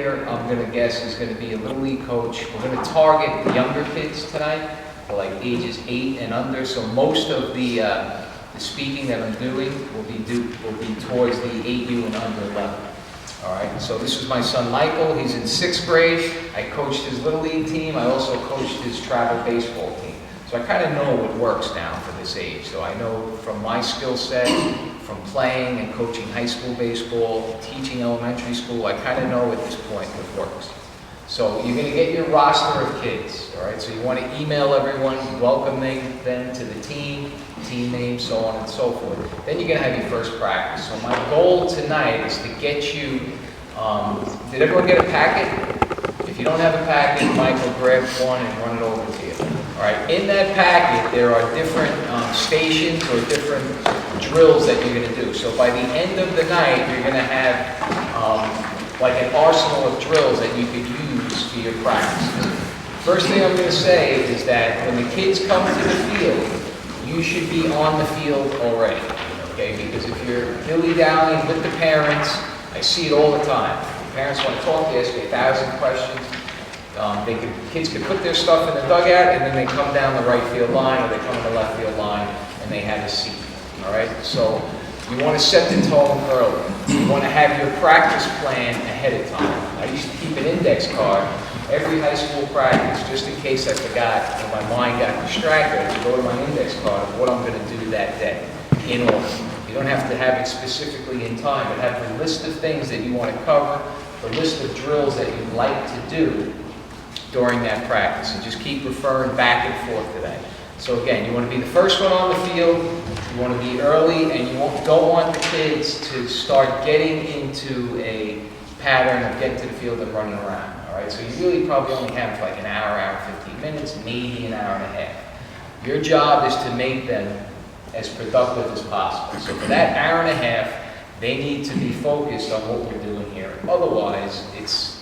here, I'm going to guess, is going to be a Little League coach. We're going to target the younger kids tonight, like ages 8 and under. So most of the speaking that I'm doing will be towards the 8U and under level. All right, so this is my son Michael. He's in 6th grade. I coached his Little League team. I also coached his travel baseball team. So I kind of know what works now for this age. So I know from my skill set, from playing and coaching high school baseball, teaching elementary school, I kind of know at this point what works. So you're going to get your roster of kids, all right? So you want to email everyone, welcoming them to the team name, so on and so forth. Then you're going to have your first practice. So my goal tonight is to get you, did everyone get a packet? If you don't have a packet, Michael, grab one and run it over to you. All right, in that packet, there are different stations or different drills that you're going to do. So by the end of the night, you're going to have like an arsenal of drills that you could use for your practices. First thing I'm going to say is that when the kids come to the field, you should be on the field already, okay? Because if you're dilly-dallying with the parents, I see it all the time. Parents want to talk, they ask you 1,000 questions. Kids can put their stuff in the dugout and then they come down the right field line or they come in the left field line and they have a seat, all right? So you want to set the tone early. You want to have your practice plan ahead of time. I used to keep an index card every high school practice just in case I forgot or my mind got distracted. I could go to my index card of what I'm going to do that day in order. You don't have to have it specifically in time, but have the list of things that you want to cover, the list of drills that you'd like to do during that practice, and just keep referring back and forth to that. So again, you want to be the first one on the field, you want to be early, and you don't want the kids to start getting into a pattern of getting to the field and running around. All right, so you really probably only have like an hour, hour 15 minutes, maybe an hour and a half. Your job is to make them as productive as possible. So for that hour and a half, they need to be focused on what we're doing here. Otherwise, it's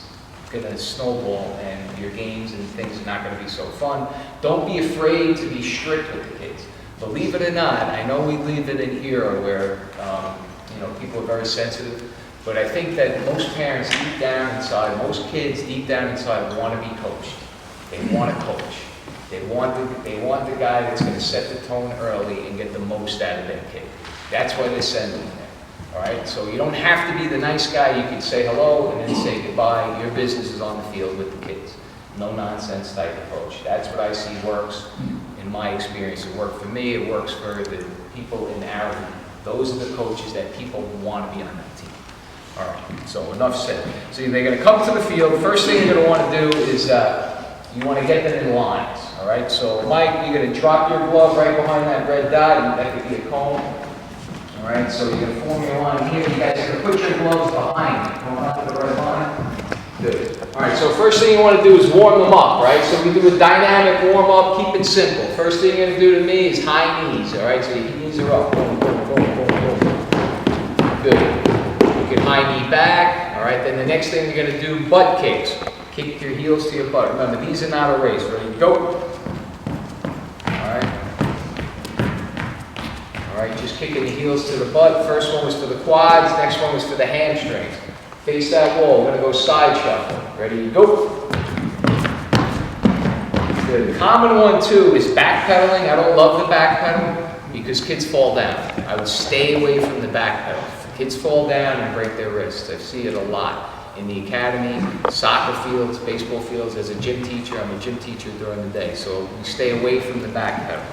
going to snowball and your games and things are not going to be so fun. Don't be afraid to be strict with the kids. Believe it or not, I know we live in an era where people are very sensitive, but I think that most parents deep down inside, most kids deep down inside want to be coached. They want to coach. They want the guy that's going to set the tone early and get the most out of that kid. That's why they send them there. All right, so you don't have to be the nice guy. You can say hello and then say goodbye. Your business is on the field with the kids. No nonsense type approach. That's what I see works in my experience. It worked for me. It works for the people in our league. Those are the coaches that people want to be on that team. All right, so enough said. So they're going to come to the field. First thing you're going to want to do is you want to get them in lines. All right, so Mike, you're going to drop your glove right behind that red dot, and that could be a cone. All right, so you're going to form your line here. You guys are going to put your gloves behind you. Going up to the red line. Good. All right, so first thing you want to do is warm them up, right? So we do a dynamic warm-up. Keep it simple. First thing you're going to do to me is high knees, all right? So your knees are up. Boom, boom, boom, boom, boom. Good. You can high knee back, all right? Then the next thing you're going to do, butt kicks. Kick your heels to your butt. Remember, these are not a race. Ready? Go. All right, just kicking the heels to the butt. First one was for the quads, next one was for the hamstrings. Face that wall. We're going to go side shuffle. Ready? Go. The common one, too, is backpedaling. I don't love the backpedal because kids fall down. I would stay away from the backpedal. Kids fall down and break their wrists. I see it a lot in the academy, soccer fields, baseball fields. As a gym teacher, I'm a gym teacher during the day, so we stay away from the backpedal.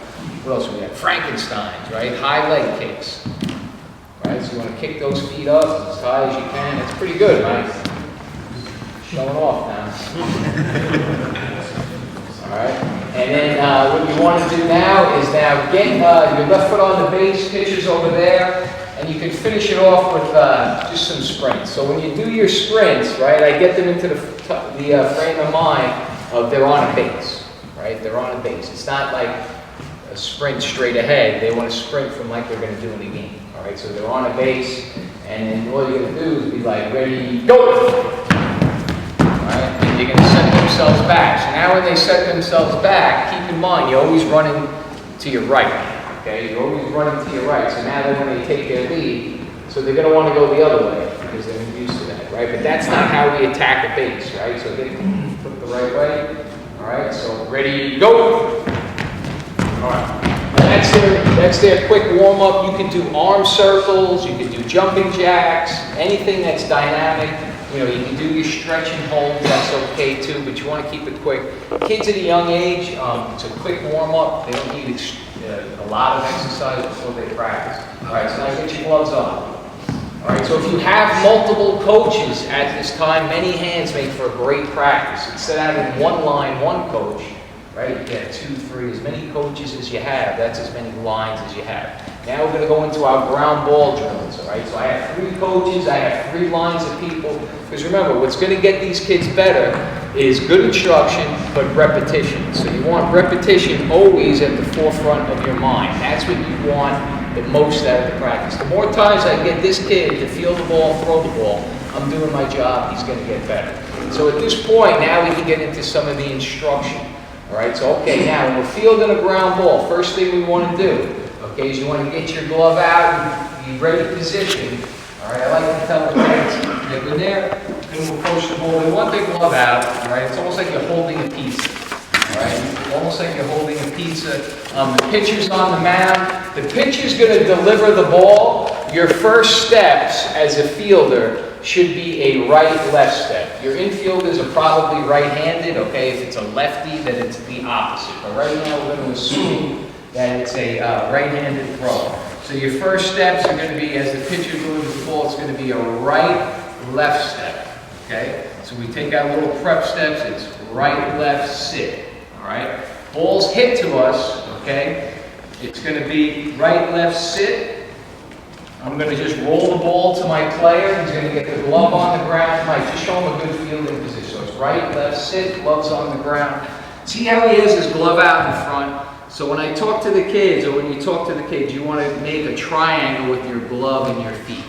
What else we got? Frankensteins, right? High leg kicks. Right? So you want to kick those feet up as high as you can. That's pretty good, right? Showing off now. All right. And then what you want to do now is get your left foot on the base, pitches over there, and you can finish it off with just some sprints. So when you do your sprints, right, I get them into the frame of mind of they're on a base, right? They're on a base. It's not like a sprint straight ahead. They want to sprint from like they're going to do in a game. All right, so they're on a base, and then all you're going to do is be like, ready, go! All right, and you're going to set themselves back. So now when they set themselves back, keep in mind, you're always running to your right. Okay, you're always running to your right. So now they're going to take their lead, so they're going to want to go the other way because they're used to that, right? right? But that's not how we attack a base, right? So get it put the right way. All right, so ready, go. All right. That's their quick warm-up. You can do arm circles, you can do jumping jacks, anything that's dynamic. You know, you can do your stretch and hold, that's okay too, but you want to keep it quick. Kids at a young age, it's a quick warm-up. They don't need a lot of exercise before they practice. All right, so now get your gloves on. All right, so if you have multiple coaches at this time, many hands make for a great practice. Instead of having one line, one coach, right? You get 2, 3, as many coaches as you have, that's as many lines as you have. Now we're going to go into our ground ball drills, all right? So I have 3 coaches, I have 3 lines of people. Because remember, what's going to get these kids better is good instruction, but repetition. So you want repetition always at the forefront of your mind. That's what you want the most out of the practice. The more times I get this kid to field the ball, throw the ball, I'm doing my job, he's going to get better. So at this point, now we can get into some of the instruction. All right, so okay, now when we're fielding a ground ball, first thing we want to do, okay, is you want to get your glove out and be ready position. All right, I like to tell the kids, get in there, and we'll approach the ball. We want the glove out, all right? It's almost like you're holding a pizza, all right? Almost like you're holding a pizza. The pitcher's on the mound. The pitcher's going to deliver the ball. Your first steps as a fielder should be a right-left step. Your infielders are probably right-handed, okay? If it's a lefty, then it's the opposite. But right now, we're going to assume that it's a right-handed throw. So your first steps are going to be, as the pitcher delivers the ball, it's going to be a right-left step, okay? So we take our little prep steps, it's right-left sit, all right? Ball's hit to us, okay? It's going to be right-left sit. I'm going to just roll the ball to my player. He's going to get the glove on the ground. Mike, just show him a good fielding position. So it's right, left, sit, gloves on the ground. See how he has his glove out in front? So when I talk to the kids, or when you talk to the kids, you want to make a triangle with your glove and your feet.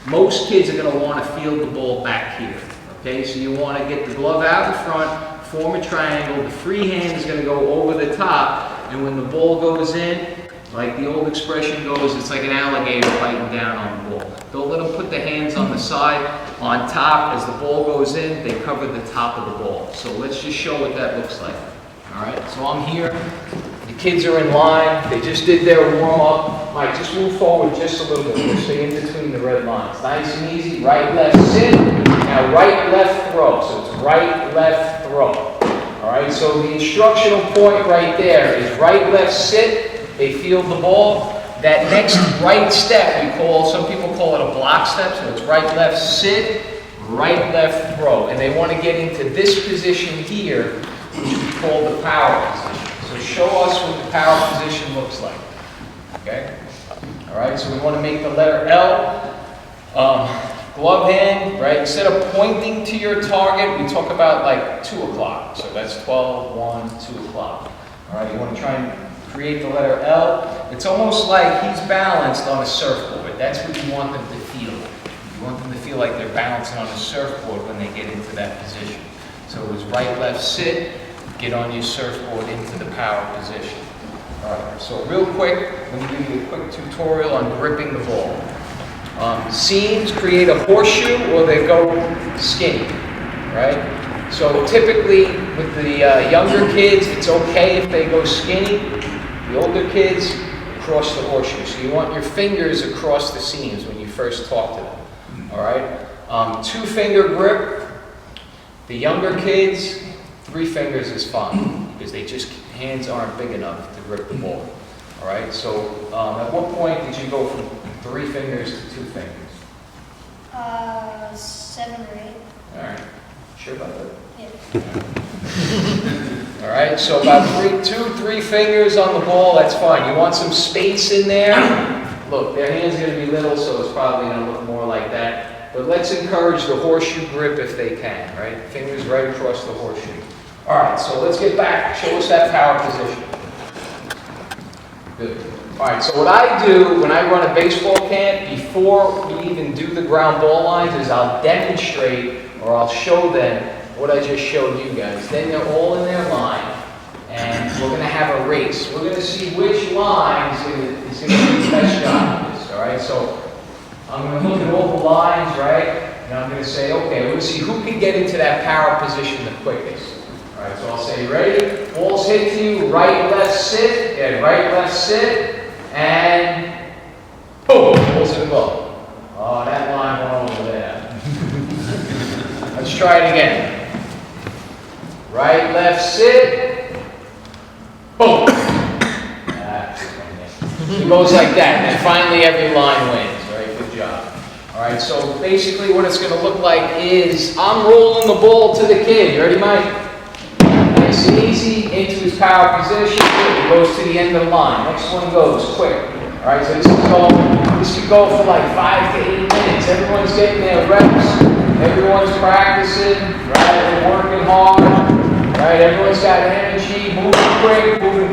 Most kids are going to want to field the ball back here. Okay, so you want to get the glove out in front, form a triangle. The free hand is going to go over the top, and when the ball goes in, like the old expression goes, it's like an alligator biting down on the ball. Don't let them put the hands on the side, on top. As the ball goes in, they cover the top of the ball. So let's just show what that looks like. All right, so I'm here. The kids are in line. They just did their warm-up. Mike, just move forward just a little bit. We'll stay in between the red lines. Nice and easy. Right, left, sit. Now right, left, throw. So it's right, left, throw. All right, so the instructional point right there is right, left, sit. They field the ball. That next right step, some people call it a block step, so it's right, left, sit, right, left, throw. And they want to get into this position here, which we call the power position. So show us what the power position looks like. Okay? All right, so we want to make the letter L. Glove hand, right? Instead of pointing to your target, we talk about like 2 o'clock. So that's 12, 1, 2 o'clock. All right, you want to try and create the letter L. It's almost like he's balanced on a surfboard. That's what you want them to feel. You want them to feel like they're balancing on a surfboard when they get into that position. So it was right, left, sit, get on your surfboard into the power position. All right, so real quick, let me give you a quick tutorial on gripping the ball. Seams create a horseshoe or they go skinny, right? So typically with the younger kids, it's okay if they go skinny. The older kids, across the horseshoe. So you want your fingers across the seams when you first talk to them. All right? 2-finger grip. The younger kids, 3 fingers is fine because hands aren't big enough to grip the ball. All right? So at what point did you go from 3 fingers to 2 fingers? 7 or 8. All right. Sure about that? Yeah. All right, so about 2-3 fingers on the ball, that's fine. You want some space in there. Look, their hand's going to be little, so it's probably going to look more like that. But let's encourage the horseshoe grip if they can, right? Fingers right across the horseshoe. All right, so let's get back. Show us that power position. Good. All right, so what I do when I run a baseball camp, before we even do the ground ball lines, is I'll demonstrate or I'll show them what I just showed you guys. Then they're all in their line, and we're going to have a race. We're going to see which line is going to do the best job of this, all right? So I'm going to look at all the lines, right? And I'm going to say, okay, we're going to see who can get into that power position the quickest. All right, so I'll say, ready? Balls hit to you, right, left, sit. Yeah, right, left, sit. And boom, balls in the glove. Oh, that line went over there. Let's try it again. Right, left, sit. Boom. It goes like that, and then finally every line wins. All right, good job. All right, so basically what it's going to look like is I'm rolling the ball to the kid. You ready, Mike? Nice and easy, into his power position. It goes to the end of the line. Next one goes quick. All right, so this could go for like 5 to 8 minutes. Everyone's getting their reps. Everyone's practicing, right? They're working hard, right? Everyone's got energy, moving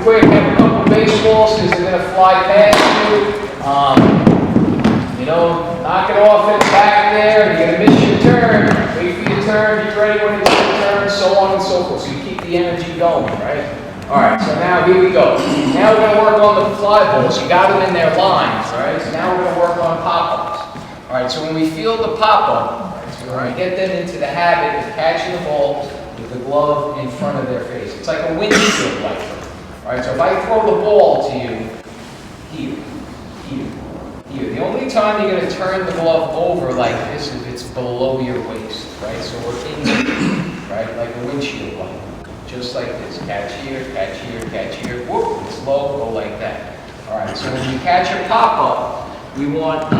quick. Have a couple baseballs because they're going to fly past you. You know, knock it off and back there. You're going to miss your turn. Wait for your turn. Be ready when it's your turn, so on and so forth. So you keep the energy going, right? All right, so now here we go. Now we're going to work on the fly balls. You got them in their lines, all right? So now we're going to work on pop-ups. All right, so when we feel the pop-up, all right, get them into the habit of catching the ball with the glove in front of their face. It's like a windshield wiper. All right, so if I throw the ball to you, here. The only time you're going to turn the glove over like this is if it's below your waist, right? So we're in here, right, like a windshield wiper. Just like this. Catch here, whoop, it's low, go like that. All right, so when you catch a pop-up, we want,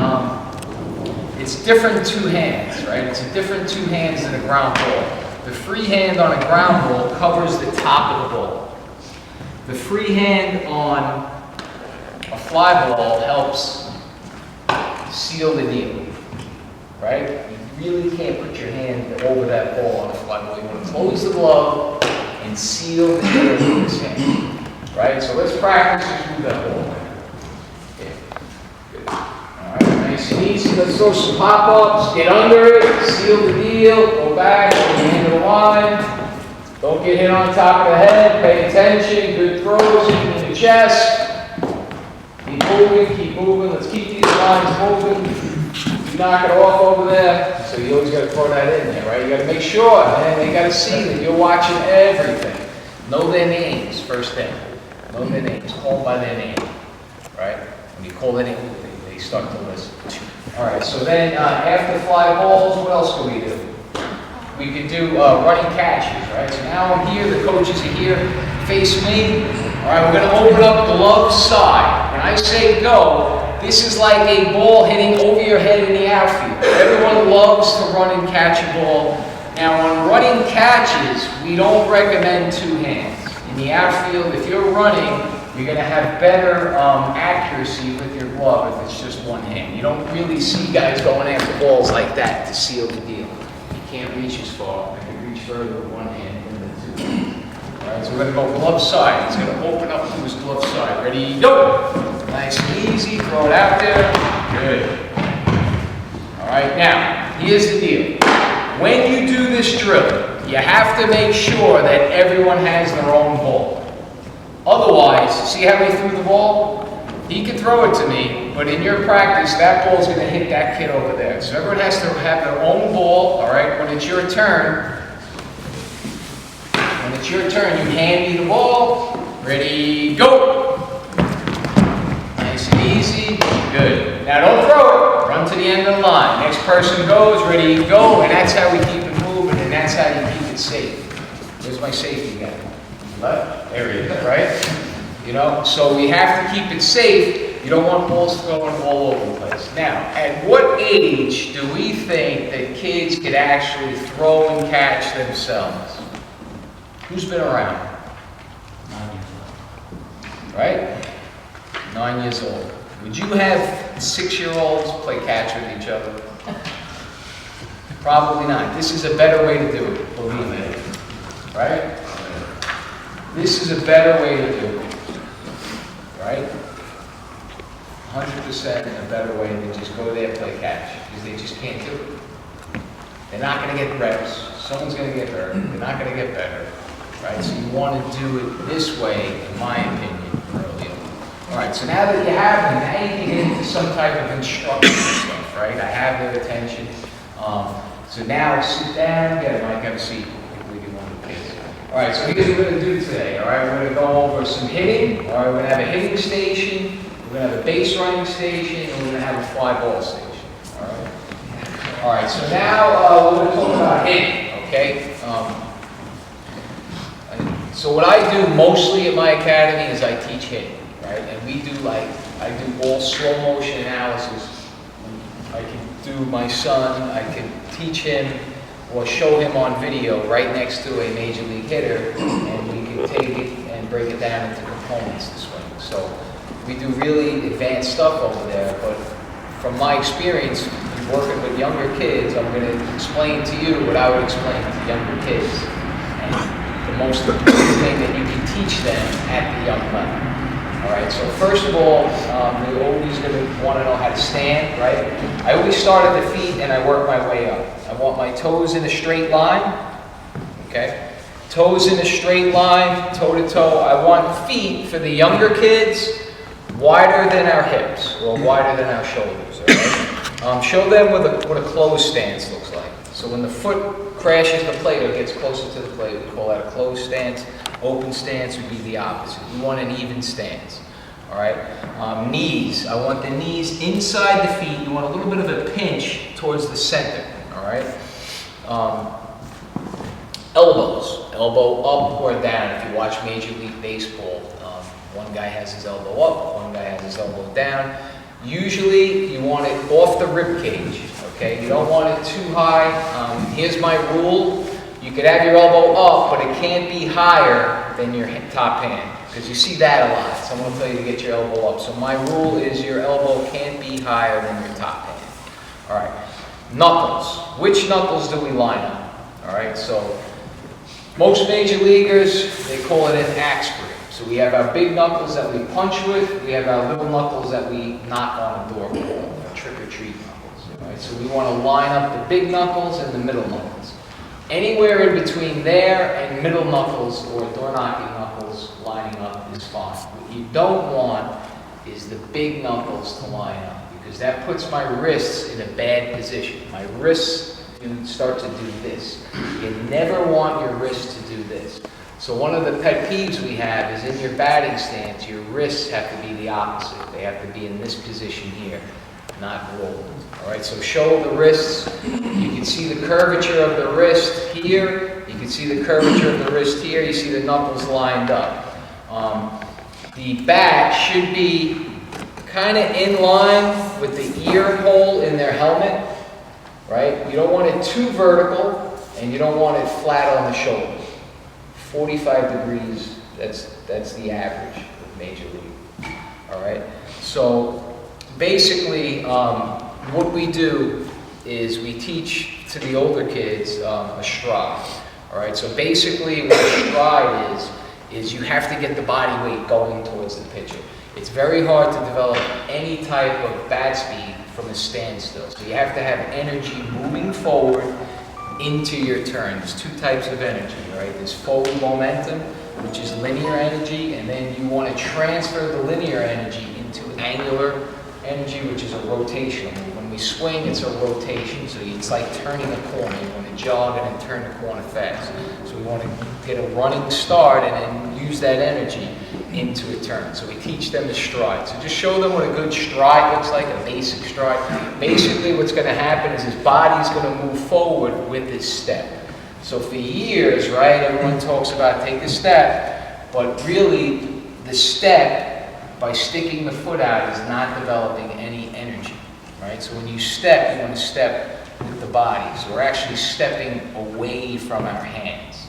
it's different two hands, right? It's a different two hands than a ground ball. The free hand on a ground ball covers the top of the ball. The free hand on a fly ball helps seal the deal, right? You really can't put your hand over that ball on a fly ball. You want to close the glove and seal the deal with this hand, right? So let's practice and move that ball. Okay, good. All right, nice and easy. Let's throw some pop-ups. Get under it, seal the deal, go back, put your hand to the line. Don't get hit on the top of the head. Pay attention. Good throws in the chest. Keep moving. Let's keep these lines moving. You knock it off over there. So you always got to throw that in there, right? You got to make sure, man. They got to see that you're watching everything. Know their names, first thing. Know their names. Call by their name, right? When you call their name, they start to listen. All right. So then after fly balls, what else can we do? We could do running catches, right? So now I'm here, the coaches are here, face me. All right, we're going to open up glove side. When I say go, this is like a ball hitting over your head in the outfield. Everyone loves to run and catch a ball. Now on running catches, we don't recommend two hands. In the outfield, if you're running, you're going to have better accuracy with your glove if it's just one hand. You don't really see guys going after balls like that to seal the deal. Can't reach as far. I can reach further with one hand than the two. All right, so we're going to go glove side. He's going to open up to his glove side. Ready, go! Nice and easy. Throw it out there. Good. All right, now, here's the deal. When you do this drill, you have to make sure that everyone has their own ball. Otherwise, see how he threw the ball? He could throw it to me, but in your practice, that ball's going to hit that kid over there. So everyone has to have their own ball, all right? When it's your turn, you hand me the ball. Ready, go! Nice and easy. Good. Now don't throw it. Run to the end of the line. Next person goes. Ready, go. And that's how we keep it moving, and that's how you keep it safe. Where's my safety guy? Left? There he is, right? You know, so we have to keep it safe. You don't want balls throwing all over the place. Now, at what age do we think that kids could actually throw and catch themselves? Who's been around? 9 years old. Right? 9 years old. Would you have 6-year-olds play catch with each other? Probably not. This is a better way to do it, believe me. Right? This is a better way to do it. Right? 100% a better way than just go there and play catch, because they just can't do it. They're not going to get reps. Someone's going to get hurt. They're not going to get better. Right? So you want to do it this way, in my opinion, early on. All right, so now that you have them, now you can get into some type of instructional stuff, right? I have their attention. So now sit down, get a mic, have a seat. We do one of the kids. All right, so here's what we're going to do today. All right, we're going to go over some hitting. All right, we're going to have a hitting station, we're going to have a base running station, and we're going to have a fly ball station. All right. All right, so now we're going to talk about hitting. Okay. So what I do mostly at my academy is I teach hitting, right? And we do I do all slow motion analysis. I can do my son, I can teach him or show him on video right next to a major league hitter, and we can take it and break it down into components to swing. So we do really advanced stuff over there, but from my experience working with younger kids, I'm going to explain to you what I would explain to younger kids. And the most important thing that you can teach them at the young level. All right, so first of all, they're always going to want to know how to stand, right? I always start at the feet and I work my way up. I want my toes in a straight line, okay? Toes in a straight line, toe to toe. I want feet for the younger kids wider than our hips or wider than our shoulders, all right? Show them what a closed stance looks like. So when the foot crashes the plate or gets closer to the plate, we call that a closed stance. Open stance would be the opposite. We want an even stance. All right. Knees. I want the knees inside the feet. You want a little bit of a pinch towards the center. All right. Elbows. Elbow up or down. If you watch Major League Baseball, one guy has his elbow up, one guy has his elbow down. Usually, you want it off the rib cage. Okay. You don't want it too high. Here's my rule. You could have your elbow up, but it can't be higher than your top hand, because you see that a lot. Someone will tell you to get your elbow up. So my rule is your elbow can't be higher than your top hand. All right. Knuckles. Which knuckles do we line up? All right. So most major leaguers, they call it an axe grip. So we have our big knuckles that we punch with. We have our little knuckles that we knock on a door with, trick or treat knuckles. All right. So we want to line up the big knuckles and the middle knuckles. Anywhere in between there and middle knuckles or door knocking knuckles lining up is fine. What you don't want is the big knuckles to line up, because that puts my wrists in a bad position. My wrists start to do this. You never want your wrists to do this. So one of the pet peeves we have is in your batting stance, your wrists have to be the opposite. They have to be in this position here, not rolled. All right, so show the wrists. You can see the curvature of the wrist here. You can see the curvature of the wrist here. You see the knuckles lined up. The bat should be kind of in line with the ear hole in their helmet, right? You don't want it too vertical, and you don't want it flat on the shoulder. 45 degrees, that's the average of Major League. All right, so basically, what we do is we teach to the older kids a stride. All right, so basically what a stride is you have to get the body weight going towards the pitcher. It's very hard to develop any type of bat speed from a standstill. So you have to have energy moving forward into your turn. There's two types of energy, right? There's forward momentum, which is linear energy, and then you want to transfer the linear energy into angular energy, which is a rotational move. When we swing, it's a rotation, so it's like turning a corner. You want to jog and then turn the corner fast. So we want to get a running start and then use that energy into a turn. So we teach them the stride. So just show them what a good stride looks like, a basic stride. Basically what's going to happen is his body's going to move forward with his step. So for years, right, everyone talks about take the step, but really the step, by sticking the foot out, is not developing any energy, right? So when you step, you want to step with the body. So we're actually stepping away from our hands,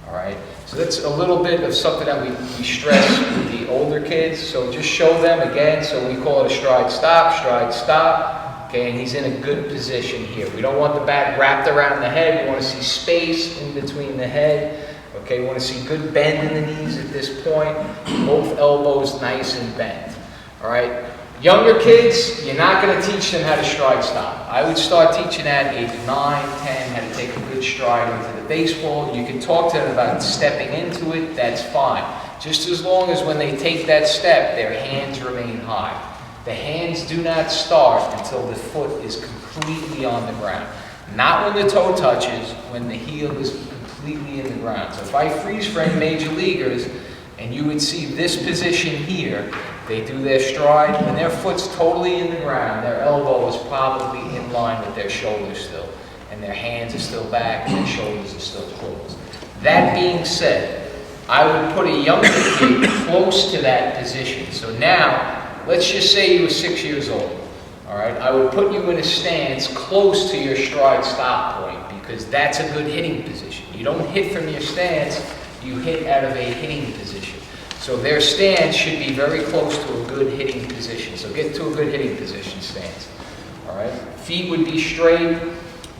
all right? So that's a little bit of something that we stress with the older kids. So just show them again. So we call it a stride stop, okay? And he's in a good position here. We don't want the bat wrapped around the head. We want to see space in between the head. Okay, we want to see good bend in the knees at this point. Both elbows nice and bent. All right. Younger kids, you're not going to teach them how to stride stop. I would start teaching at age 9, 10, how to take a good stride into the baseball. You can talk to them about stepping into it. That's fine. Just as long as when they take that step, their hands remain high. The hands do not start until the foot is completely on the ground. Not when the toe touches, when the heel is completely in the ground. So if I freeze frame major leaguers, and you would see this position here, they do their stride, when their foot's totally in the ground, their elbow is probably in line with their shoulder still, and their hands are still back, and their shoulders are still closed. That being said, I would put a younger kid close to that position. So now, let's just say you were 6 years old, all right? I would put you in a stance close to your stride stop point, because that's a good hitting position. You don't hit from your stance, you hit out of a hitting position. So their stance should be very close to a good hitting position. So get to a good hitting position stance, all right? Feet would be straight.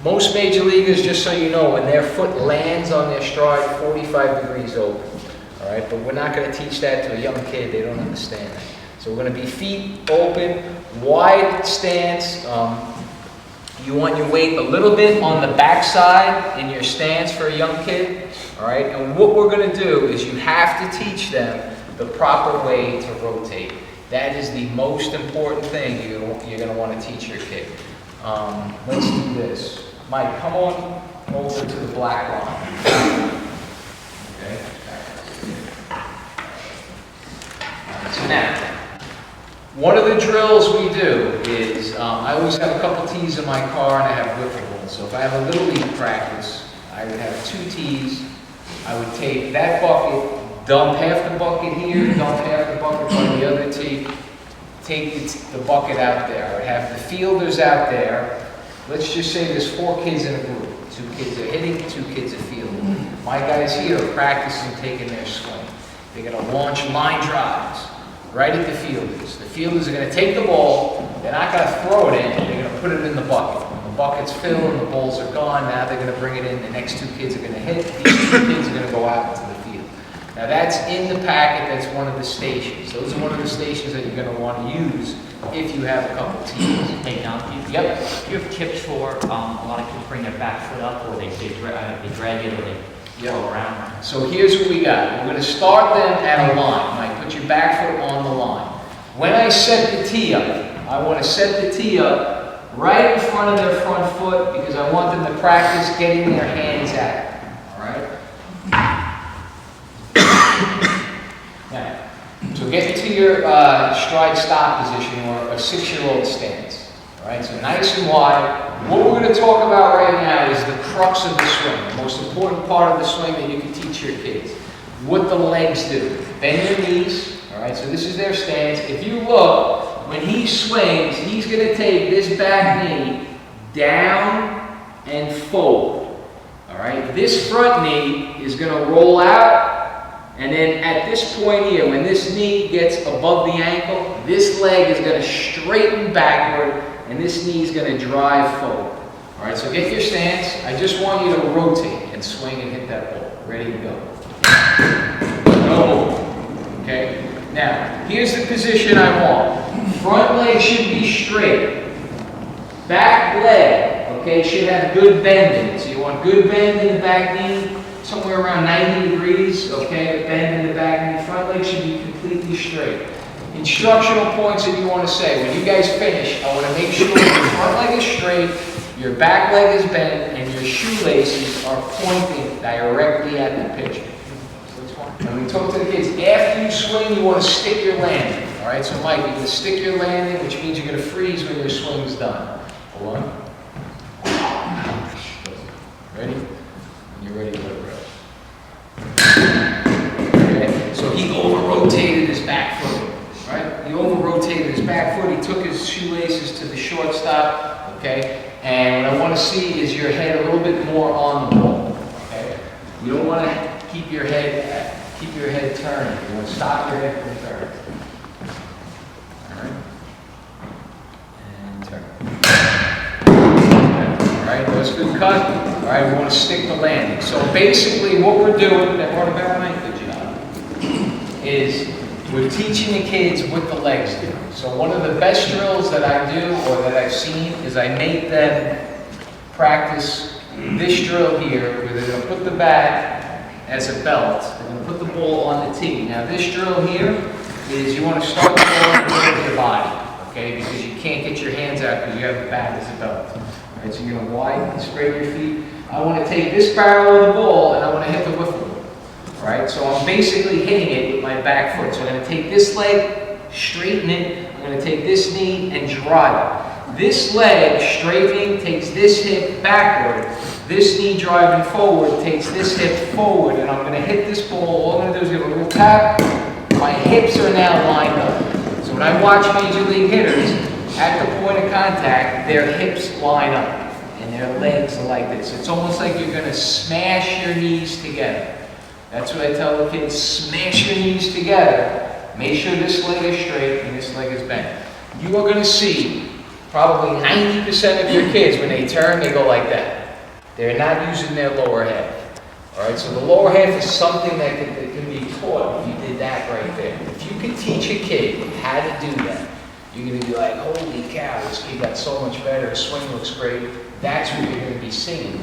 Most major leaguers, just so you know, when their foot lands on their stride, 45 degrees open, all right? But we're not going to teach that to a young kid. They don't understand that. So we're going to be feet open, wide stance. You want your weight a little bit on the backside in your stance for a young kid, all right? And what we're going to do is you have to teach them the proper way to rotate. That is the most important thing you're going to want to teach your kid. Let's do this. Mike, come on over to the black line. Okay. So now, one of the drills we do is, I always have a couple tees in my car and I have wiffle balls. So if I have a little league practice, I would have 2 tees. I would take that bucket, dump half the bucket here, dump half the bucket on the other tee, take the bucket out there. I would have the fielders out there. Let's just say there's 4 kids in a group. 2 kids are hitting, 2 kids are fielding. My guys here are practicing taking their swing. They're going to launch line drives right at the fielders. The fielders are going to take the ball. They're not going to throw it in. They're going to put it in the bucket. When the bucket's filled and the balls are gone, now they're going to bring it in. The next 2 kids are going to hit. These 2 kids are going to go out into the field. Now that's in the packet. That's one of the stations. Those are one of the stations that you're going to want to use if you have a couple teams. Hey, Dom, do you have tips for a lot of kids bring their back foot up, or they drag it, or they go around? So here's what we got. We're going to start them at a line. Mike, put your back foot on the line. When I set the tee up, I want to set the tee up right in front of their front foot because I want them to practice getting their hands out. All right? Now, so get to your stride stop position or a 6-year-old stance. All right? So nice and wide. What we're going to talk about right now is the crux of the swing, the most important part of the swing that you can teach your kids. What the legs do. Bend your knees. All right, so this is their stance. If you look, when he swings, he's going to take this back knee down and forward. All right, this front knee is going to roll out, and then at this point here, when this knee gets above the ankle, this leg is going to straighten backward, and this knee is going to drive forward. All right, so get your stance. I just want you to rotate and swing and hit that ball. Ready to go. No move. Okay? Now, here's the position I want. Front leg should be straight. Back leg, okay, should have good bend in it. So you want good bend in the back knee, somewhere around 90 degrees, okay, bend in the back knee. Front leg should be completely straight. Instructional points that you want to say. When you guys finish, I want to make sure your front leg is straight, your back leg is bent, and your shoelaces are pointing directly at the pitcher. And we talk to the kids, after you swing, you want to stick your landing. All right, so Mike, you're going to stick your landing, which means you're going to freeze when your swing's done. Hold on. Ready? And you're ready to let it go. Okay, so he over-rotated his back foot. Right? He over-rotated his back foot. He took his shoelaces to the shortstop. Okay? And what I want to see is your head a little bit more on the ball. Okay? You don't want to keep your head turning. You want to stop your head from turning. All right? And turn. All right, that's a good cut. All right, we want to stick the landing. So basically what we're doing, that brought about my good job, is we're teaching the kids what the legs do. So one of the best drills that I do or that I've seen is I make them practice this drill here where they're going to put the bat as a belt. They're going to put the ball on the tee. Now this drill here is you want to start the ball in the middle of your body, okay, because you can't get your hands out because you have the bat as a belt. All right, so you're gonna widen, straighten your feet. I want to take this barrel of the ball and I want to hit the wiffle ball. All right, so I'm basically hitting it with my back foot. So I'm going to take this leg, straighten it. I'm going to take this knee and drive it. This leg straightening takes this hip backward. This knee driving forward takes this hip forward, and I'm going to hit this ball. All I'm going to do is give a little tap. My hips are now lined up. So when I watch Major League hitters, at the point of contact, their hips line up. And their legs are like this. It's almost like you're going to smash your knees together. That's what I tell the kids, smash your knees together. Make sure this leg is straight and this leg is bent. You are going to see probably 90% of your kids, when they turn, they go like that. They're not using their lower half. All right, so the lower half is something that can be taught if you did that right there. If you could teach a kid how to do that, you're going to be like, holy cow, this kid got so much better, his swing looks great. That's what you're going to be seeing.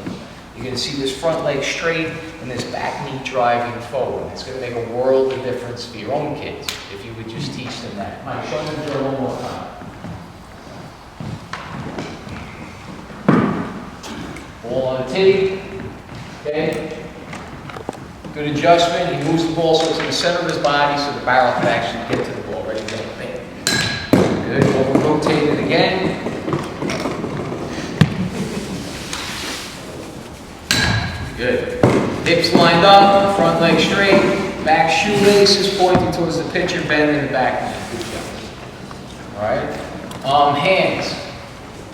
You're going to see this front leg straight and this back knee driving forward. It's going to make a world of difference for your own kids if you would just teach them that. Mike, show them the drill one more time. Ball on the tee. Okay. Good adjustment. He moves the ball so it's in the center of his body so the barrel can actually get to the ball. Ready, go, bam. Good. We'll rotate it again. Good. Hips lined up, front leg straight, back shoelaces pointing towards the pitcher, bending the back knee. Good job. All right. Hands.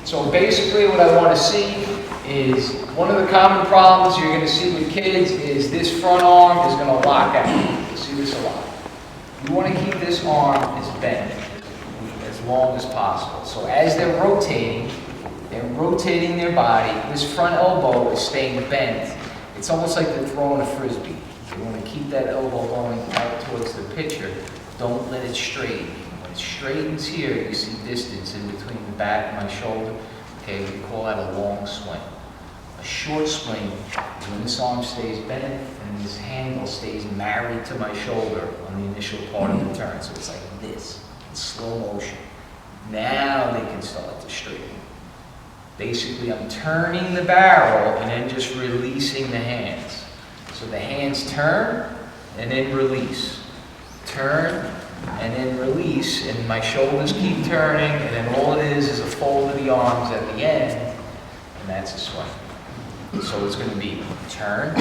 So basically what I want to see is, one of the common problems you're going to see with kids is this front arm is going to lock out. You see this a lot. You want to keep this arm as bent as long as possible. So as they're rotating their body. This front elbow is staying bent. It's almost like they're throwing a frisbee. You want to keep that elbow going out towards the pitcher. Don't let it straighten. When it straightens here, you see distance in between the back and my shoulder. Okay, we call that a long swing. A short swing is when this arm stays bent and this handle stays married to my shoulder on the initial part of the turn. So it's like this, in slow motion. Now they can start to straighten. Basically, I'm turning the barrel and then just releasing the hands. So the hands turn and then release. Turn and then release, and my shoulders keep turning, and then all it is a fold of the arms at the end, and that's a swing. So it's going to be turn,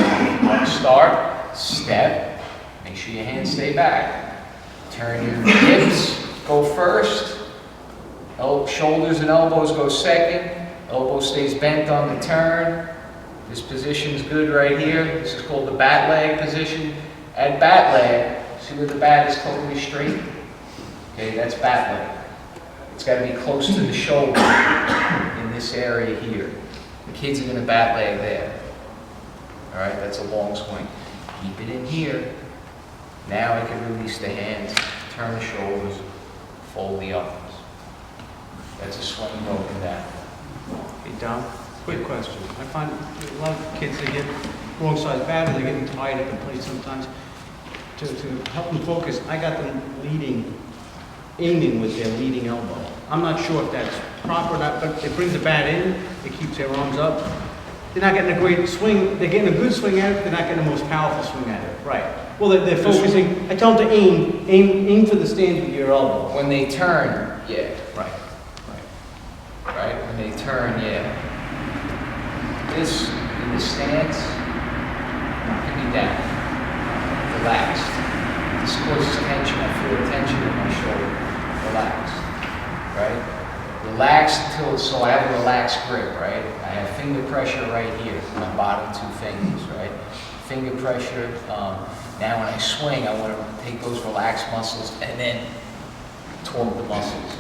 start, step, make sure your hands stay back. Turn your hips, go first, shoulders and elbows go second. Elbow stays bent on the turn. This position's good right here. This is called the bat leg position. At bat leg, see where the bat is totally straight? Okay, that's bat leg. It's got to be close to the shoulder in this area here. The kids are going to bat leg there. All right, that's a long swing. Keep it in here. Now I can release the hands, turn the shoulders, fold the arms. That's a swing broken down. Hey, Dom, quick question. I find a lot of kids, they get wrong size bat, and they're getting tied up in place sometimes. To help them focus, I got them aiming with their leading elbow. I'm not sure if that's proper or not, but it brings the bat in, it keeps their arms up. They're not getting a great swing, they're getting a good swing at it, they're not getting the most powerful swing at it. Right. Well, they're focusing, I tell them to aim for the stands with your elbow. When they turn, yeah, right. Right? When they turn, yeah. This, in the stance, can be down. Relaxed. This causes tension. I feel the tension in my shoulder. Relaxed. Right? Relaxed until, so I have a relaxed grip, right? I have finger pressure right here, my bottom two fingers, right? Finger pressure. Now when I swing, I want to take those relaxed muscles and then torque the muscles.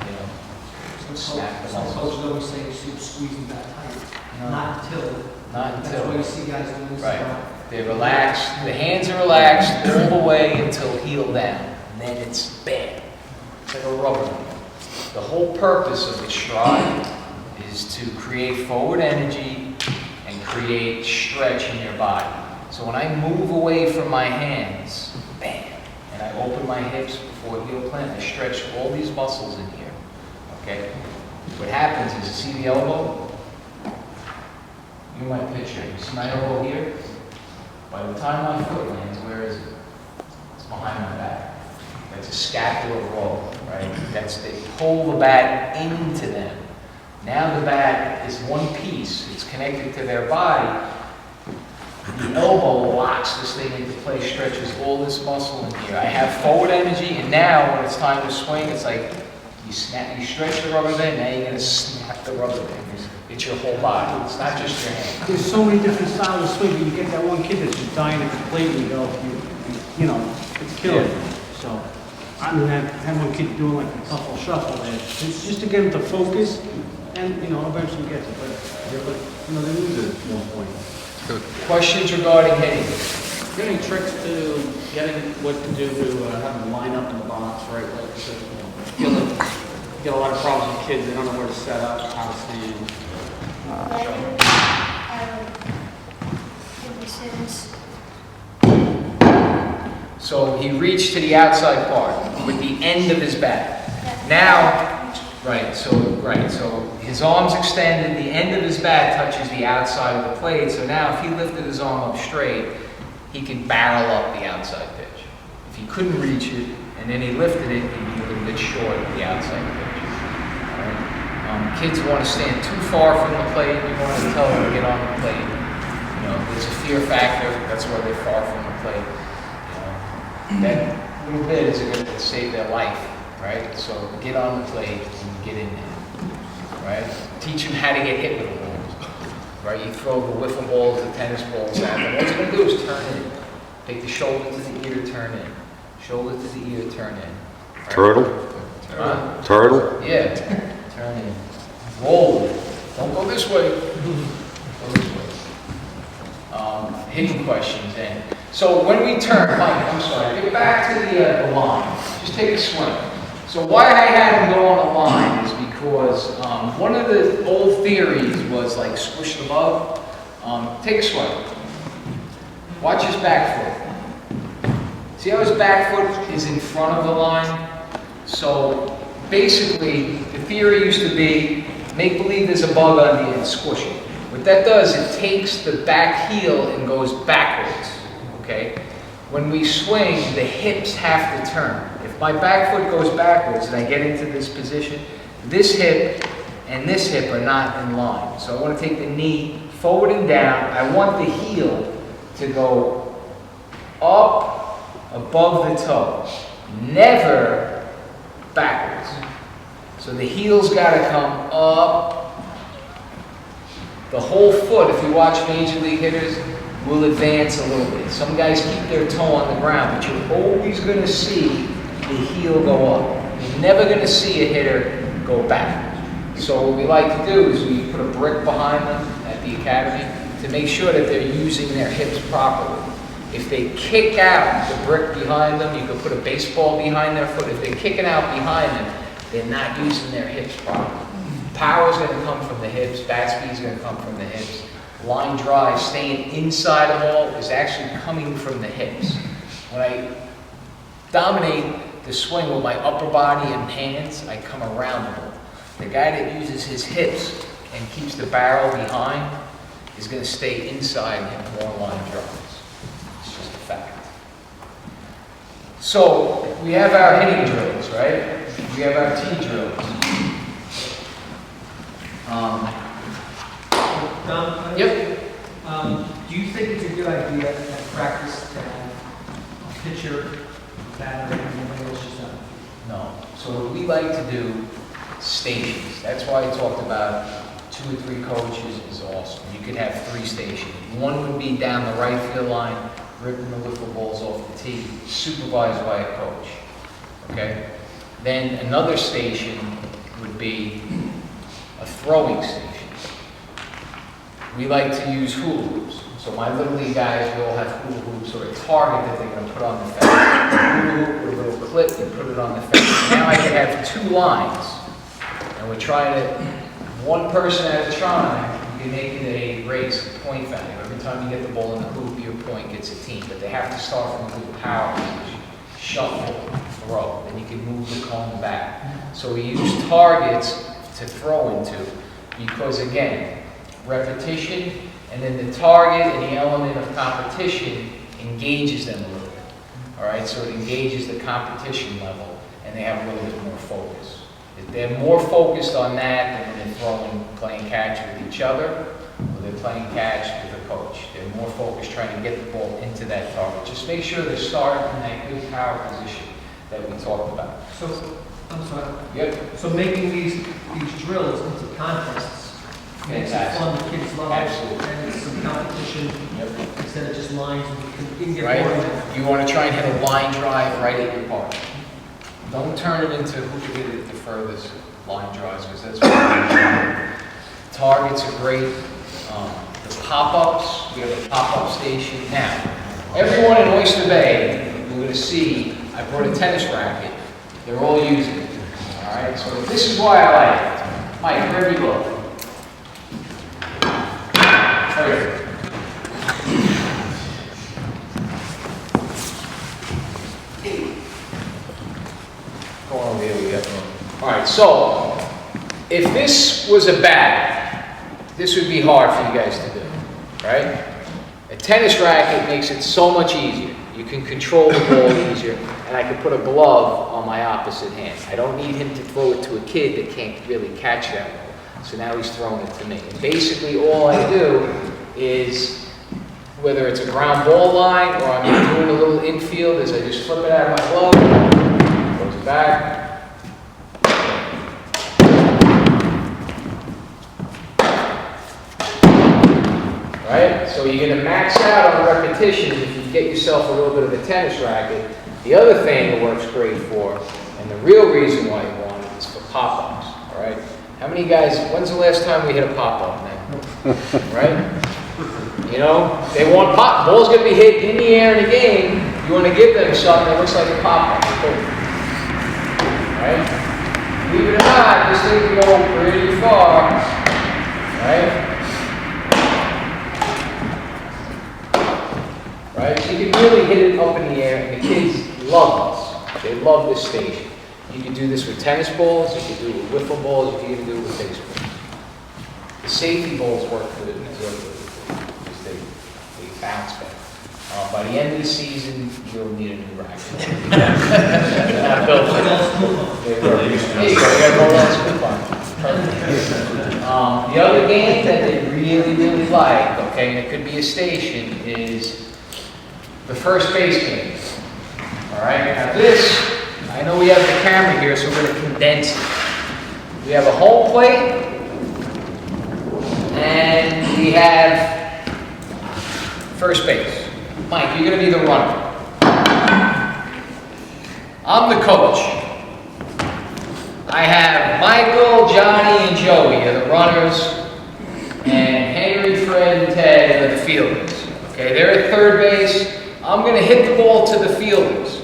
You know, snap the muscles. Coach always say you should squeeze them back tight. No. Not until. Not until. That's why you see guys doing this. Right. They're relaxed. The hands are relaxed all the way until heel down. And then it's bam. It's like a rubber band. The whole purpose of the stride is to create forward energy and create stretch in your body. So when I move away from my hands, bam, and I open my hips before heel plant, I stretch all these muscles in here. Okay? What happens is, you see the elbow? You might picture it. You see my elbow here? By the time my foot lands, where is it? It's behind my back. That's a scapular roll, right? That's, they pull the bat into them. Now the bat is one piece. It's connected to their body. The elbow locks this thing into place, stretches all this muscle in here. I have forward energy, and now when it's time to swing, it's like you snap, you stretch the rubber band, now you're gonna snap the rubber band. It's your whole body. It's not just your hand. There's so many different styles of swing, but you get that one kid that's just dying to completely go, you know, it's killing him. So, I mean, I had one kid doing like a couple shuffle there, just to get him to focus, and, you know, eventually gets it, but, you know, they lose it at one point. Questions regarding hitting? You got any tricks to getting what to do to have them line up in the box, right? Like, you get a lot of problems with kids, they don't know where to set up, how to stand. So he reached to the outside part with the end of his bat. Now, so his arm's extended, the end of his bat touches the outside of the plate. So now if he lifted his arm up straight, he could barrel up the outside pitch. If he couldn't reach it, and then he lifted it, he'd be a little bit short of the outside pitch. All right? Kids want to stand too far from the plate, you want to tell them to get on the plate. You know, there's a fear factor, that's why they're far from the plate. You know, that little bit is going to save their life, right? So get on the plate and get in there, right? Teach them how to get hit with the balls, right? You throw the wiffle balls, the tennis balls at them. What you're going to do is turn in. Take the shoulder to the ear, turn in. Shoulder to the ear, turn in. Right? Turtle? Turtle? Yeah, turn in. Roll it. Don't go this way. Go this way. Hitting questions then. So when we turn, Mike, I'm sorry, get back to the line. Just take a swing. So why I had him go on the line is because one of the old theories was like squish the bug. Take a swing. Watch his back foot. See how his back foot is in front of the line? So basically, the theory used to be, make believe there's a bug on the end, squish it. What that does, it takes the back heel and goes backwards, okay? When we swing, the hips have to turn. If my back foot goes backwards and I get into this position, this hip and this hip are not in line. So I want to take the knee forward and down. I want the heel to go up above the toe, never backwards. So the heel's got to come up. The whole foot, if you watch Major League hitters, will advance a little bit. Some guys keep their toe on the ground, but you're always going to see the heel go up. You're never going to see a hitter go back. So what we like to do is we put a brick behind them at the academy to make sure that they're using their hips properly. If they kick out the brick behind them, you can put a baseball behind their foot. If they kick it out behind them, they're not using their hips properly. Power is going to come from the hips. Bat speed is going to come from the hips. Line drive, staying inside the ball, is actually coming from the hips. When I dominate the swing with my upper body and hands, I come around the ball. The guy that uses his hips and keeps the barrel behind is going to stay inside and hit more line drives. It's just a fact. So we have our hitting drills, right? We have our tee drills. Dom, Yep. do you think it's a good idea at practice to have a pitcher, batter, and everybody else just on? No. So what we like to do, stations. That's why I talked about 2 or 3 coaches is awesome. You could have 3 stations. One would be down the right field line, ripping the wiffle balls off the tee, supervised by a coach. Okay? Then another station would be a throwing station. We like to use hula hoops. So my Little League guys will all have hula hoops or a target that they're going to put on the fence. Hula hoop with a little clip and put it on the fence. Now I can have 2 lines. And we're trying to, one person at a time, you can make it a race, a point value. Every time you get the ball in the hoop, your point gets a team. But they have to start from a good power position. Shuffle, throw. Then you can move the cone back. So we use targets to throw into, because again, repetition, and then the target and the element of competition engages them a little bit. All right, so it engages the competition level, and they have a little bit more focus. If they're more focused on that than when they're playing catch with each other, or they're playing catch with a coach. They're more focused trying to get the ball into that target. Just make sure they're starting in that good power position that we talked about. So, I'm sorry. Yep. So making these drills into contests makes it fun, the kids love it. Absolutely. And it's some competition Yep. instead of just lines, and you can get Right? bored of it. You want to try and hit a line drive right at your partner. Don't turn it into who can hit it the furthest line drives, because that's what targets are great. The pop-ups, we have a pop-up station. Now, everyone in Oyster Bay, you're going to see, I brought a tennis racket. They're all using it. All right, so this is why I like it. Mike, where do you look? Perfect. Go on over here, we got room. All right, so if this was a bat, this would be hard for you guys to do, right? A tennis racket makes it so much easier. You can control the ball easier, and I can put a glove on my opposite hand. I don't need him to throw it to a kid that can't really catch that ball. So now he's throwing it to me. And basically all I do is, whether it's a ground ball line or I'm doing a little infield, is I just flip it out of my glove, goes back. Right? So you're going to max out on repetitions if you get yourself a little bit of a tennis racket. The other thing it works great for, and the real reason why you want it, is for pop-ups. All right? How many guys, when's the last time we hit a pop-up, man? Right? You know, they want pop. Ball's going to be hit in the air in a game. You want to give them something that looks like a pop-up. Right? Believe it or not, this thing can go pretty far. Right? Right? So you can really hit it up in the air, and the kids love this. They love this station. You can do this with tennis balls, you can do it with wiffle balls, you can even do it with baseball. The safety balls work good as well, because they bounce better. By the end of the season, you'll need a new racket. Not built for that. There you go, you got roll out school fun. The other game that they really, really like, okay, and it could be a station, is the first base game. All right, now this, I know we have the camera here, so we're going to condense it. We have a home plate, and we have first base. Mike, you're going to be the runner. I'm the coach. I have Michael, Johnny, and Joey are the runners, and Henry, Fred, and Ted are the fielders. Okay, they're at third base. I'm going to hit the ball to the fielders.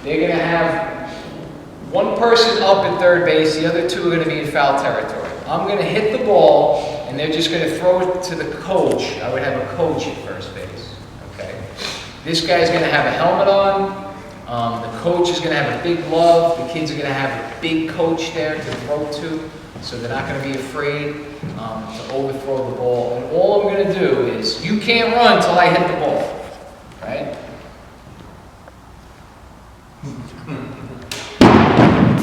They're going to have one person up at third base, the other two are going to be in foul territory. I'm going to hit the ball, and they're just going to throw it to the coach. I would have a coach at first base. Okay. This guy's going to have a helmet on. The coach is going to have a big glove. The kids are going to have a big coach there to throw to, so they're not going to be afraid to overthrow the ball. And all I'm going to do is, you can't run until I hit the ball. Right?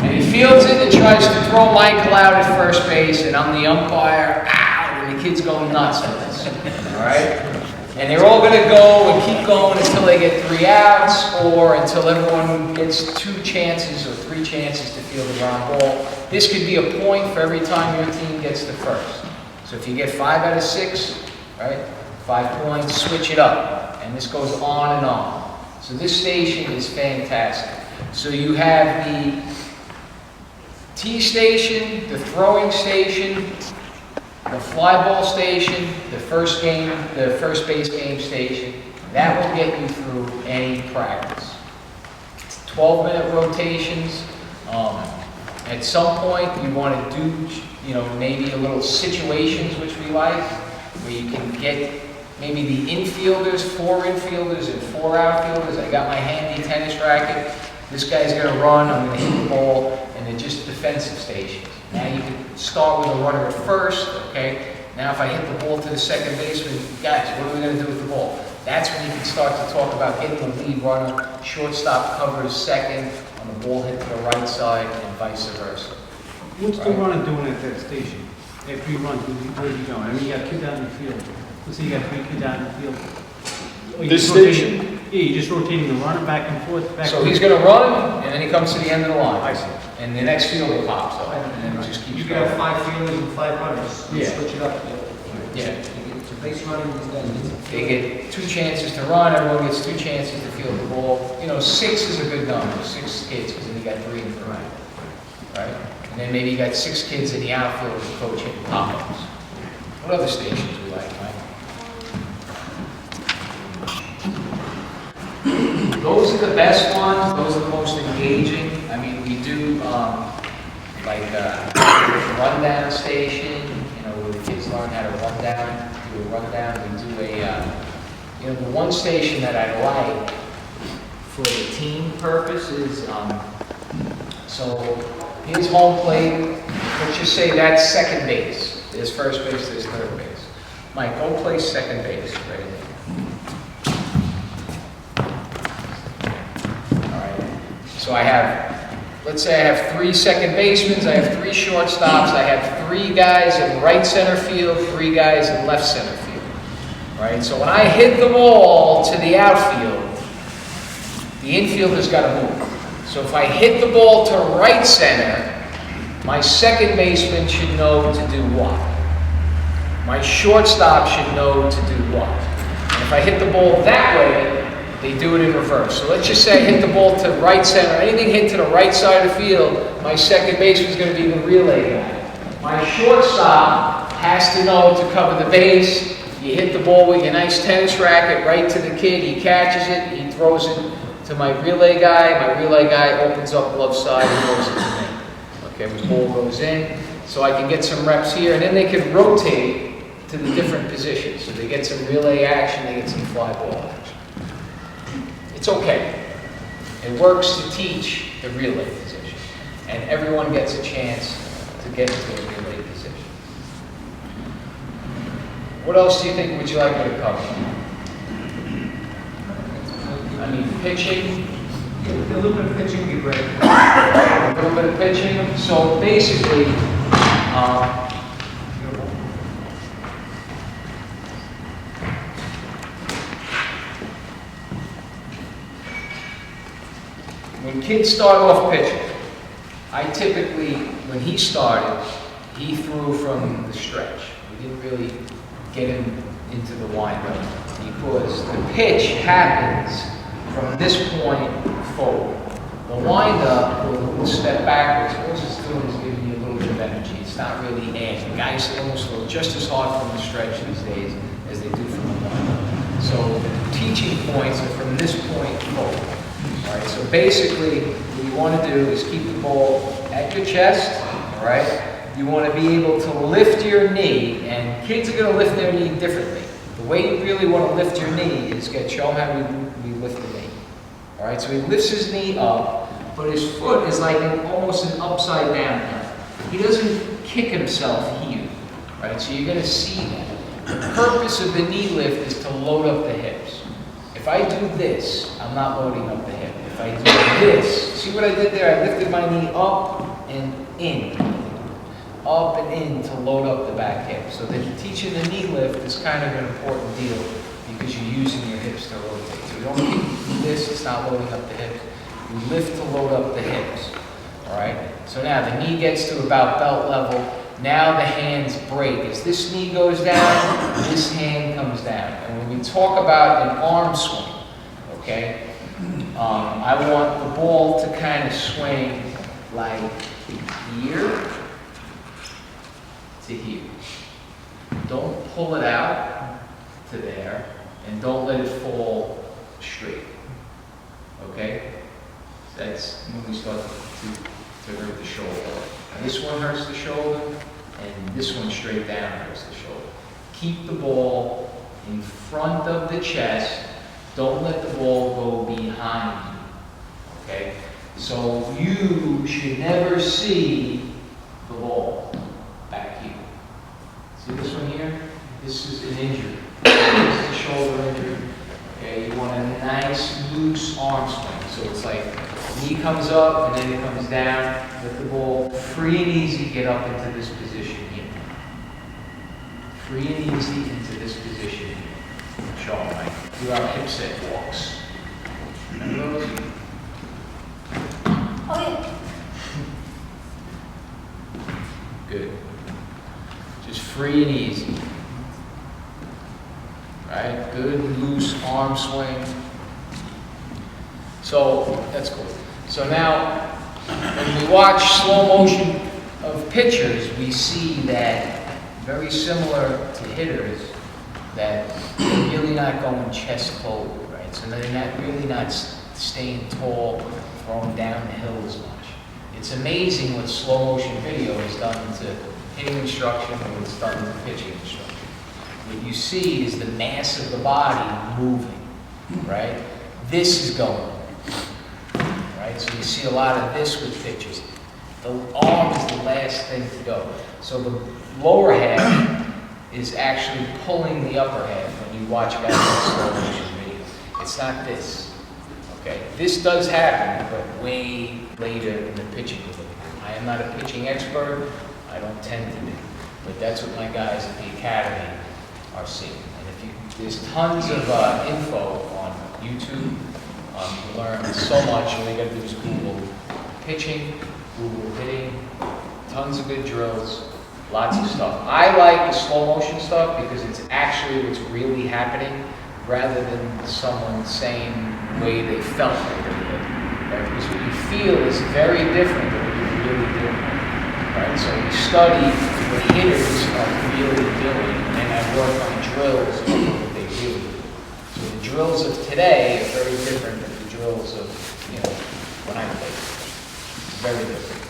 And he fields it and tries to throw Michael out at first base, and I'm the umpire, and the kids go nuts with this. All right? And they're all going to go and keep going until they get 3 outs, or until everyone gets 2 chances or 3 chances to field the ground ball. This could be a point for every time your team gets the first. So if you get 5 out of 6, right? 5 points, switch it up. And this goes on and on. So this station is fantastic. So you have the tee station, the throwing station, the fly ball station, the first base game station. That will get you through any practice. 12-minute rotations. At some point, you want to do, maybe a little situations, which we like, where you can get maybe the infielders, 4 infielders and 4 outfielders. I got my handy tennis racket. This guy's going to run, I'm going to hit the ball, and they're just defensive stations. Now you can start with a runner at first, okay? Now if I hit the ball to the second baseman, guys, what are we gonna do with the ball? That's when you can start to talk about getting the lead runner, shortstop covers second, on the ball hit to the right side, and vice versa. What's the runner doing at that station? After he runs, where's he going? I mean, you got 2 down in the field. Let's say you got 3 kids down in the field. Are you This just rotating- station? Yeah, you're just rotating the runner back and forth, back and So forth. he's gonna run, and then he comes to the end of the line. I see. And the next fielder pops up, and then it just keeps You can going. have 5 fielders and 5 runners. You Yeah. Switch it up. Yeah. You get to base running, these guys get some. They get 2 chances to run, everyone gets 2 chances to field the ball. You know, 6 is a good number, 6 kids, because then you got 3 in front, right? And then maybe you got 6 kids in the outfield with coach hitting pop-ups. What other stations we like, Mike? Those are the best ones, those are the most engaging. I mean, we do, like, rundown station, you know, where the kids learn how to run down, do a rundown. We do a, you know, the one station that I like for the team purposes, so here's home plate. Let's just say that's second base. There's first base, there's third base. Mike, go play second base right there. All right. So I have, let's say I have 3 second basemen, I have 3 shortstops, I have 3 guys in right center field, 3 guys in left center field. All right. So when I hit the ball to the outfield, the infielder's got to move. So if I hit the ball to right center, my second baseman should know to do what? My shortstop should know to do what? And if I hit the ball that way, they do it in reverse. So let's just say I hit the ball to right center. Anything hit to the right side of the field, my second baseman is going to be the relay guy. My shortstop has to know to cover the base. You hit the ball with your nice tennis racket right to the kid. He catches it. He throws it to my relay guy. My relay guy opens up left side and throws it to me. Okay, the ball goes in. So I can get some reps here, and then they can rotate to the different positions. So they get some relay action, they get some fly ball action. It's okay. It works to teach the relay position. And everyone gets a chance to get into a relay position. What else do you think would you like me to cover? I mean, pitching. A little bit of pitching would be great. A little bit of pitching. So basically, when kids start off pitching, I typically, when he started, he threw from the stretch. We didn't really get him into the windup because the pitch happens from this point forward. The windup, or the little step backwards, all it's doing is giving you a little bit of energy. It's not really adding. Guys almost throw just as hard from the stretch these days as they do from the windup. So the teaching points are from this point forward. All right, so basically what you want to do is keep the ball at your chest, all right? You want to be able to lift your knee, and kids are going to lift their knee differently. The way you really want to lift your knee is show him how we lift the knee. All right, so he lifts his knee up, but his foot is like almost an upside down now. He doesn't kick himself here, right? So you're going to see that. The purpose of the knee lift is to load up the hips. If I do this, I'm not loading up the hip. If I do this, see what I did there? I lifted my knee up and in. Up and in to load up the back hip. So that teaching the knee lift is kind of an important deal because you're using your hips to rotate. So you don't do this, it's not loading up the hips. You lift to load up the hips. All right? So now the knee gets to about belt level. Now the hands break. As this knee goes down, this hand comes down. And when we talk about an arm swing, okay, I want the ball to kind of swing like here to here. Don't pull it out to there, and don't let it fall straight. Okay? That's when we start to hurt the shoulder. This one hurts the shoulder, and this one straight down hurts the shoulder. Keep the ball in front of the chest. Don't let the ball go behind you. Okay? So you should never see the ball back here. See this one here? This is an injury. This is a shoulder injury. Okay, you want a nice loose arm swing. So it's like knee comes up and then it comes down. Let the ball free and easy get up into this position here. Free and easy into this position here. Show them, right? Do our hip set walks. Remember those? Oh, yeah. Good. Just free and easy. Right? Good loose arm swing. So that's cool. So now, when we watch slow motion of pitchers, we see that very similar to hitters, that they're really not going chest forward, right? So they're not really not staying tall, throwing down the hill as much. It's amazing what slow motion video has done to hitting instruction and what's done to pitching instruction. What you see is the mass of the body moving, right? This is going, right? So you see a lot of this with pitchers. The arm is the last thing to go. So the lower half is actually pulling the upper half when you watch guys in slow motion video. It's not this, okay? This does happen, but way later in the pitching ability. I am not a pitching expert. I don't tend to be, but that's what my guys at the academy are seeing. And if you, there's tons of info on YouTube. You learn so much. All you got to do is Google pitching, Google hitting, tons of good drills, lots of stuff. I like the slow motion stuff because it's actually what's really happening rather than someone saying the way they felt like they did. Right? Because what you feel is very different than what you're really doing. Right? So we study what hitters are really doing, and I work on drills of what they really do. So the drills of today are very different than the drills of, when I played. It's very different.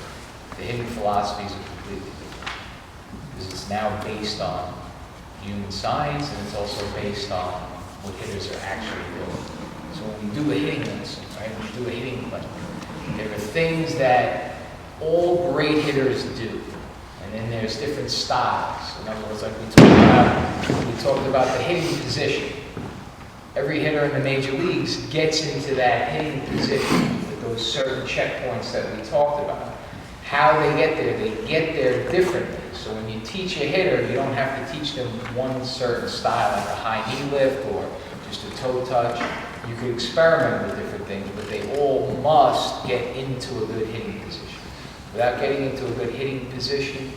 The hitting philosophies are completely different. Because it's now based on human science, and it's also based on what hitters are actually doing. So when we do a hitting lesson, right, when we do a hitting clinic, there are things that all great hitters do. And then there's different styles. In other words, like we talked about the hitting position. Every hitter in the major leagues gets into that hitting position with those certain checkpoints that we talked about. How they get there differently. So when you teach a hitter, you don't have to teach them one certain style, like a high knee lift or just a toe touch. You could experiment with different things, but they all must get into a good hitting position. Without getting into a good hitting position,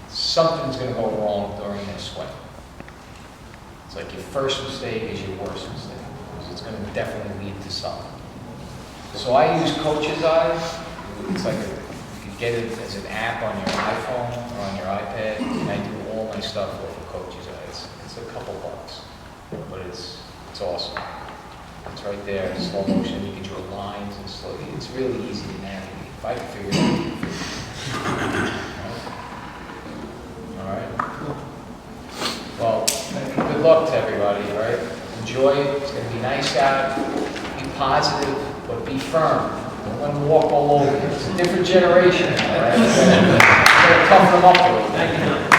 something's going to go wrong during that swing. It's like your first mistake is your worst mistake, because it's going to definitely lead to something. So I use Coach's Eyes. It's like you can get it as an app on your iPhone or on your iPad, and I do all my stuff off of Coach's Eyes. It's a couple bucks, but it's awesome. It's right there, slow motion. You can draw lines and slow. It's really easy to navigate. If I can figure it out. All right. Well, good luck to everybody. All right. Enjoy it. It's going to be nice out. Be positive, but be firm. Don't let them walk all over you. It's a different generation. All right. We're going to toughen them up a little. Thank you.